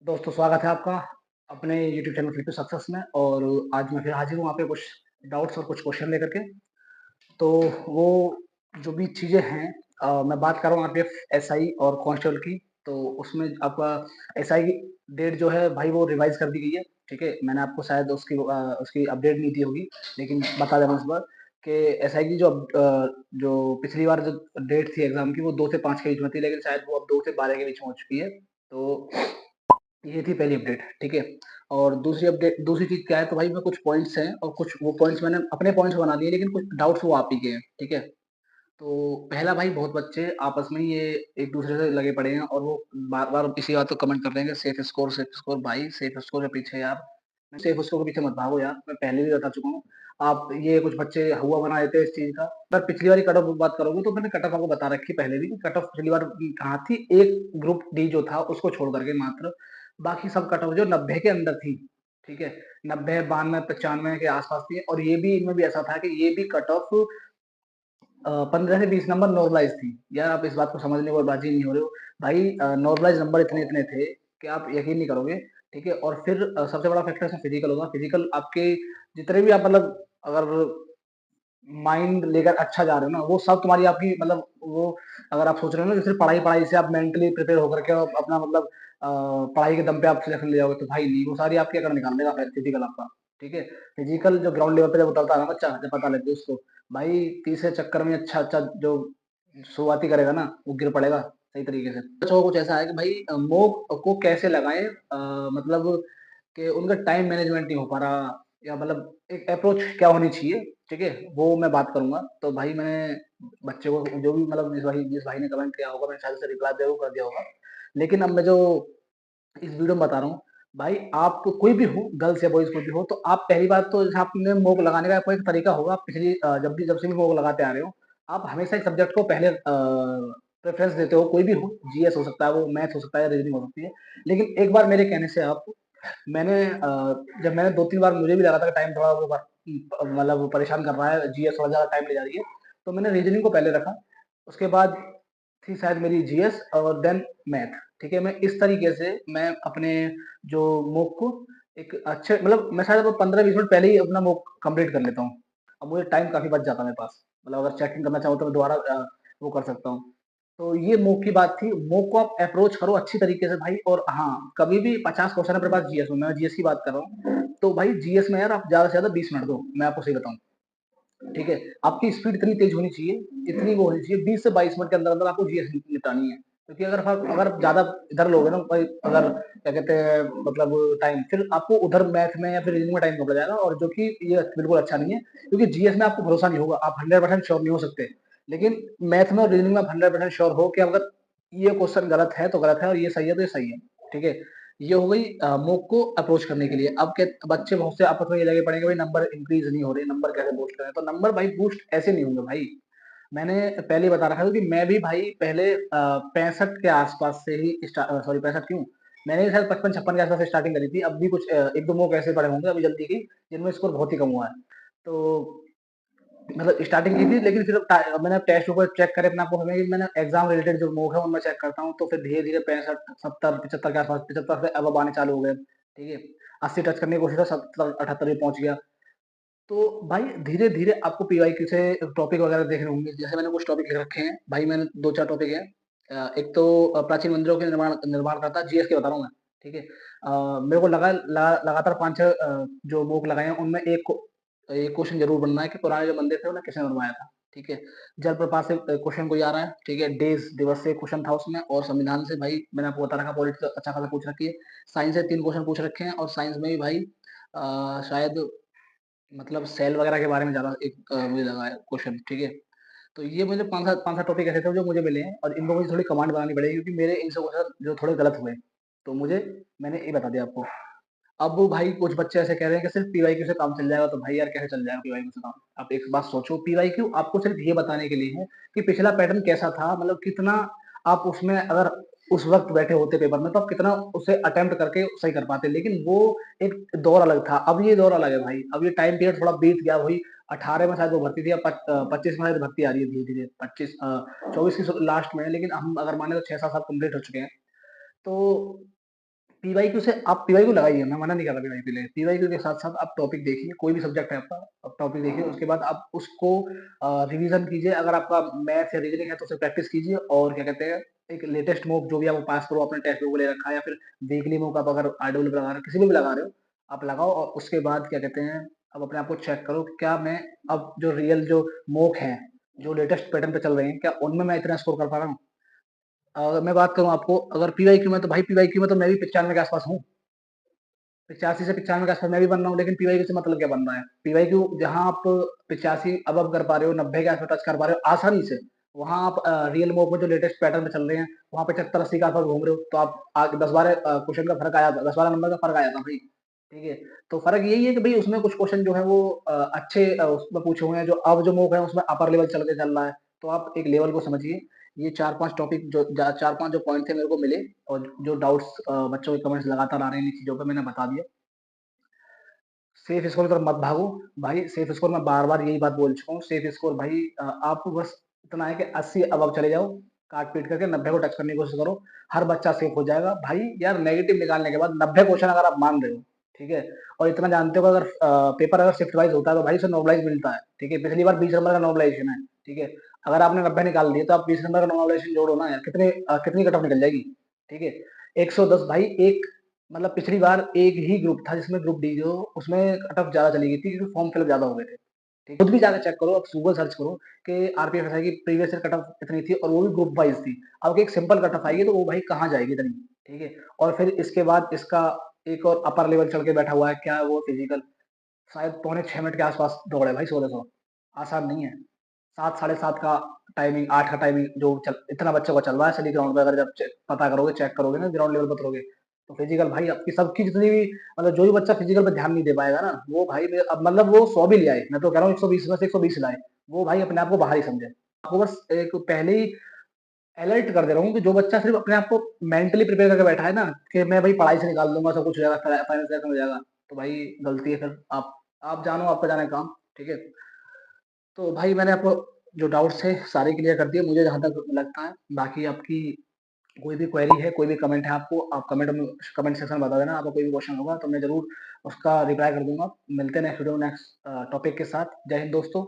दोस्तों स्वागत है आपका अपने YouTube channel flip to success में। और आज मैं फिर हाजिर हूँ वहाँ पे कुछ डाउट्स और कुछ क्वेश्चन लेकर के। तो वो जो भी चीज़ें हैं, मैं बात कर रहा हूँ आरपीएफ एसआई और कांस्टेबल की। तो उसमें आपका एसआई की डेट जो है भाई वो रिवाइज कर दी गई है। ठीक है, मैंने आपको शायद उसकी अपडेट नहीं दी होगी, लेकिन बता देना इस बार कि एसआई की जो पिछली बार जो डेट थी एग्जाम की वो 2 से 5 के बीच में थी, लेकिन शायद वो अब 2 से 12 के बीच में हो चुकी है। तो ये थी पहली अपडेट, ठीक है। और दूसरी चीज़ क्या है, तो भाई मैं कुछ पॉइंट्स हैं और कुछ वो पॉइंट्स मैंने अपने पॉइंट्स बना दिए, लेकिन कुछ डाउट्स वो आप ही के हैं, ठीक है। तो पहला भाई, बहुत बच्चे आपस में ये एक दूसरे से लगे पड़े हैं और वो बार-बार इसी बात को कमेंट कर रहे हैं कि सेफ स्कोर भाई सेफ स्कोर के पीछे यार, सेफ स्कोर के पीछे मत भागो यार, मैं पहले भी बता चुका हूँ। आप ये कुछ बच्चे हुआ बना देते हैं इस चीज़ का। पर पिछली बारी कट ऑफ बात करोगे तो मैंने कट ऑफ आपको बता रखी पहले भी कि कट ऑफ पिछली बार कहाँ थी, एक ग्रुप डी जो था उसको छोड़ करके मात्र, बाकी सब कट ऑफ जो 90 के अंदर थी, ठीक है। 90, 92, 95 के आसपास थी। और ये भी इनमें भी ऐसा था कि ये भी कट ऑफ 15 से 20 नंबर नॉर्मलाइज़ थी। यार आप इस बात को समझने को राज़ी नहीं हो रहे हो। भाई नॉर्मलाइज़ नंबर इतने-इतने थे कि आप यकीन नहीं करोगे, ठीक है। और फिर सबसे बड़ा फैक्टर इसमें फिज़िकल होगा। फिज़िकल आपके जितने भी आप मतलब अगर माइंड लेकर अच्छा जा रहे हो ना, वो सब तुम्हारी आपकी मतलब वो अगर आप सोच रहे हो ना कि सिर्फ़ पढ़ाई-पढ़ाई से आप मेंटली प्रिपेयर होकर के अपना मतलब पढ़ाई के दम पे आप सिलेक्शन ले जाओगे, तो भाई नहीं, वो सारी आपकी अकड़ निकाल देगा फिर फिज़िकल आपका, ठीक है। फिज़िकल जो ग्राउंड लेवल पे जब उतरता है ना बच्चा, जब पता लगे उसको, भाई तीसरे चक्कर में अच्छा-अच्छा जो शुरुआती करेगा ना, वो गिर पड़ेगा सही तरीके से। बच्चों को कुछ ऐसा है कि भाई मॉक को कैसे लगाएँ, मतलब कि उनका टाइम मैनेजमेंट नहीं हो पा रहा, या मतलब एक अप्रोच क्या होनी चाहिए, ठीक है? वो मैं बात करूँगा। तो भाई मैंने बच्चे को जो भी मतलब जिस भाई ने कमेंट किया होगा, मैंने शायद उसे रिप्लाई ज़रूर कर दिया होगा। लेकिन अब मैं जो इस वीडियो में बता रहा हूँ, भाई आप कोई भी हो, गर्ल्स या बॉयज़ कोई भी हो, तो आप पहली बात तो जैसे आपने मॉक लगाने का कोई एक तरीका होगा। आप जब से भी मॉक लगाते आ रहे हो, आप हमेशा एक सब्जेक्ट को पहले प्रेफ़रेंस देते हो, कोई भी हो, जीएस हो सकता है, वो मैथ हो सकता है, रीज़निंग हो सकती है। लेकिन एक बार मेरे कहने से आप जब मैंने 2-3 बार मुझे भी लगा था कि टाइम थोड़ा मतलब वो परेशान कर रहा है, जीएस थोड़ा ज़्यादा टाइम ले जा रही है, तो मैंने रीज़निंग को पहले रखा। उसके बाद थी शायद मेरी जीएस और देन मैथ, ठीक है? मैं इस तरीके से मैं अपने जो मॉक को एक अच्छे मतलब मैं शायद 15-20 मिनट पहले ही अपना मॉक कंप्लीट कर लेता हूँ। अब मुझे टाइम काफ़ी बच जाता है मेरे पास। मतलब अगर चेकिंग करना चाहूँ तो मैं दोबारा वो कर सकता हूँ। तो ये मॉक की बात थी। मॉक को आप अप्रोच करो अच्छी तरीके से भाई। और हाँ, कभी भी 50 क्वेश्चन है अपने पास जीएस में, मैं जीएस की बात कर रहा हूँ। तो भाई जीएस में यार आप ज़्यादा से ज़्यादा 20 मिनट दो, मैं आपको सही बताऊँ। ठीक है? आपकी स्पीड इतनी तेज़ होनी चाहिए, इतनी वो होनी चाहिए, 20 से 22 मिनट के अंदर-अंदर आपको जीएस निपटानी है। क्योंकि अगर ज़्यादा इधर लोगे ना भाई, अगर क्या कहते हैं मतलब टाइम, फिर आपको उधर मैथ में या फिर रीजनिंग में टाइम कम पड़ जाएगा, और जो कि ये बिल्कुल अच्छा नहीं है। क्योंकि जीएस में आपको भरोसा नहीं होगा, आप 100% श्योर नहीं हो सकते। लेकिन मैथ में और रीजनिंग में आप 100% श्योर हो कि अगर ये क्वेश्चन गलत है तो गलत है, और ये सही है तो ये सही है। ठीक है? ये हो गई मॉक को अप्रोच करने के लिए। अब क्या बच्चे बहुत से आपस में ये लगे पड़े हैं कि भाई नंबर इंक्रीज़ नहीं हो रहे, नंबर कैसे बूस्ट करें? तो नंबर भाई बूस्ट ऐसे नहीं होंगे भाई। मैंने पहले ही बता रखा था कि मैं भी भाई पहले 65 के आसपास से ही सॉरी 65 क्यों? मैंने शायद 55-56 के आसपास से स्टार्टिंग करी थी। अब भी कुछ 1-2 मॉक ऐसे पड़े होंगे अभी जल्दी की, जिनमें स्कोर बहुत ही कम हुआ है। तो मतलब स्टार्टिंग की थी, लेकिन फिर मैंने टेस्ट पेपर चेक करे अपने आप को, कि मैंने एग्ज़ाम रिलेटेड जो मॉक है उनमें चेक करता हूँ, तो फिर धीरे-धीरे 65, 70, 75 के आसपास, 75 से अबव आने चालू हो गए, ठीक है? 80 टच करने की कोशिश, 70, 78 पे पहुँच गया। तो भाई धीरे-धीरे आपको पीवाईक्यू से टॉपिक वगैरह देखने होंगे। जैसे मैंने कुछ टॉपिक लिख रखे हैं, भाई मैंने 2-4 टॉपिक हैं। एक तो प्राचीन मंदिरों के निर्माणकर्ता, जीएस के बता रहा हूँ मैं, ठीक है? मेरे को लगातार 5-6 जो मॉक लगाए हैं, उनमें एक क्वेश्चन ज़रूर बनना है कि पुराने जो मंदिर थे, उन्हें किसने बनवाया था, ठीक है? जलप्रपात से क्वेश्चन कोई आ रहा है, ठीक है? दिवस से क्वेश्चन था उसमें, और संविधान से भाई मैंने आपको बता रखा, पॉलिटिक्स अच्छा खासा पूछ रखी है। साइंस से 3 क्वेश्चन पूछ रखे हैं, और साइंस में भी भाई शायद मतलब सेल वगैरह के बारे में ज़्यादा मुझे लगा है क्वेश्चन, ठीक है? तो ये मुझे 5-7 टॉपिक ऐसे थे जो मुझे मिले हैं, और इनको मुझे थोड़ी कमांड बनानी पड़ेगी, क्योंकि मेरे इनसे क्वेश्चन जो थोड़े गलत हुए। तो मैंने ये बता दिया आपको। अब वो भाई कुछ बच्चे ऐसे कह रहे हैं कि सिर्फ पीवाईक्यू से काम चल जाएगा, तो भाई यार कैसे चल जाएगा पीवाईक्यू से काम? आप एक बात सोचो, पीवाईक्यू आपको सिर्फ ये बताने के लिए है कि पिछला पैटर्न कैसा था, मतलब कितना आप उसमें अगर उस वक़्त बैठे होते पेपर में, तो आप कितना उसे अटेम्प्ट करके सही कर पाते। लेकिन वो एक दौर अलग था, अब ये दौर अलग है भाई। अब ये टाइम पीरियड थोड़ा बीत गया, वही 18 में शायद वो भर्ती थी, अब 25 में शायद भर्ती आ रही है धीरे-धीरे। 24 की लास्ट में है, लेकिन हम अगर माने तो 6-7 साल कंप्लीट हो चुके हैं। तो पीवाईक्यू से आप पीवाईक्यू लगाइए, मैं मना नहीं कर रहा पीवाईक्यू ले पीवाईक्यू के साथ-साथ आप टॉपिक देखिए, कोई भी सब्जेक्ट है आपका, आप टॉपिक देखिए, उसके बाद आप उसको रिवीज़न कीजिए। अगर आपका मैथ्स या रीज़निंग है तो उसे प्रैक्टिस कीजिए और क्या कहते हैं, एक लेटेस्ट मॉक जो भी आपको पास करो, आपने टेस्ट पेपर ले रखा है या फिर वीकली मॉक आप अगर आरडब्ल्यू लगा रहे हो, किसी में भी लगा रहे हो, आप लगाओ और उसके बाद क्या कहते हैं, अब अपने आप को चेक करो कि क्या मैं अब जो रियल जो मॉक हैं, जो लेटेस्ट पैटर्न पे चल रहे हैं, क्या उनमें मैं इतना स्कोर कर पा रहा हूँ? मैं बात करूँ आपको अगर पीवाईक्यू में तो भाई पीवाईक्यू में तो मैं भी 95 के आस-पास हूँ। 85 से 95 के आस-पास मैं भी बन रहा हूँ, लेकिन पीवाईक्यू से मतलब क्या बनना है? पीवाईक्यू जहाँ आप 85 अबव कर पा रहे हो, 90 के आस-पास टच कर पा रहे हो आसानी से, वहाँ आप रियल मॉक में जो लेटेस्ट पैटर्न में चल रहे हैं, वहाँ 75-80 के आस-पास घूम रहे हो, तो आप आगे 10-12 क्वेश्चन का फ़र्क आया था, 10-12 नंबर का फ़र्क आया था भाई, ठीक है? तो फ़र्क यही है कि भई उसमें कुछ क्वेश्चन जो है वो अच्छे उसमें पूछे हुए हैं, जो अब जो मॉक है उसमें अपर लेवल चल रहा है, तो आप एक लेवल को समझिए। ये 4-5 टॉपिक जो 4-5 जो पॉइंट थे मेरे को मिले और जो डाउट्स बच्चों के कमेंट्स लगातार आ रहे हैं इन चीज़ों पे मैंने बता दिया। सेफ स्कोर की तरफ मत भागो, भाई सेफ स्कोर मैं बार-बार यही बात बोल चुका हूँ, सेफ स्कोर भाई आपको बस इतना है कि 80 अबव चले जाओ, काट-पीट करके 90 को टच करने की कोशिश करो, हर बच्चा सेफ हो जाएगा। भाई यार नेगेटिव निकालने के बाद 90 क्वेश्चन अगर आप मान रहे हो, ठीक है? और इतना जानते हो कि अगर पेपर अगर शिफ्ट वाइज़ होता है तो भाई उसे नॉर्मलाइज़ मिलता है, ठीक है? पिछली बार 20 नंबर का नॉर्मलाइज़ेशन है, ठीक है? अगर आपने 90 निकाल लिए तो आप 20 नंबर का नॉर्मलाइज़ेशन जोड़ो ना यार, कितनी कट ऑफ निकल जाएगी, ठीक है? 110 भाई एक मतलब पिछली बार एक ही ग्रुप था जिसमें ग्रुप डी जो उसमें कट ऑफ ज़्यादा चली गई थी क्योंकि फॉर्म फिल अप ज़्यादा हो गए थे। ठीक खुद भी जाके चेक करो, आप गूगल सर्च करो कि आरपीएफ एसआई की प्रीवियस ईयर कट ऑफ कितनी थी और वो भी ग्रुप वाइज़ थी। अब एक सिंपल कट ऑफ आएगी तो वो भाई कहाँ जाएगी इतनी, ठीक है? और फिर इसके बाद इसका एक और अपर लेवल चढ़ के बैठा हुआ है, क्या है वो फिजिकल शायद पौने 6 मिनट के आस-पास दौड़ है भाई 1600 आसान नहीं है। 7 साढ़े 7 का टाइमिंग 8 का टाइमिंग जो चल इतना बच्चों का चल रहा है सभी ग्राउंड पे अगर जब पता करोगे, चेक करोगे ना ग्राउंड लेवल पे उतरोगे, तो फिजिकल भाई आपकी सबकी जितनी भी मतलब जो भी बच्चा फिजिकल पे ध्यान नहीं दे पाएगा ना, वो भाई अब मतलब वो 100 भी ले आए, मैं तो कह रहा हूँ 120 में से 120 लाए, वो भाई अपने आप को बाहर ही समझे। आपको बस एक पहले ही अलर्ट कर दे रहा हूँ कि जो बच्चा सिर्फ अपने आप को मेंटली प्रिपेयर करके बैठा है ना, कि मैं भाई पढ़ाई से निकाल दूँगा, सब कुछ हो जाएगा, फाइनेंस हो जाएगा, तो भाई गलती है फिर आप जानो आपका जाने काम, ठीक है? तो भाई मैंने आपको जो डाउट्स थे सारे क्लियर कर दिए मुझे जहाँ तक लगता है। बाकी आपकी कोई भी क्वेरी है, कोई भी कमेंट है आपको, आप कमेंट सेक्शन में बता देना। आपका कोई भी क्वेश्चन होगा तो मैं ज़रूर उसका रिप्लाई कर दूँगा। मिलते हैं नेक्स्ट वीडियो में नेक्स्ट टॉपिक के साथ। जय हिंद दोस्तों।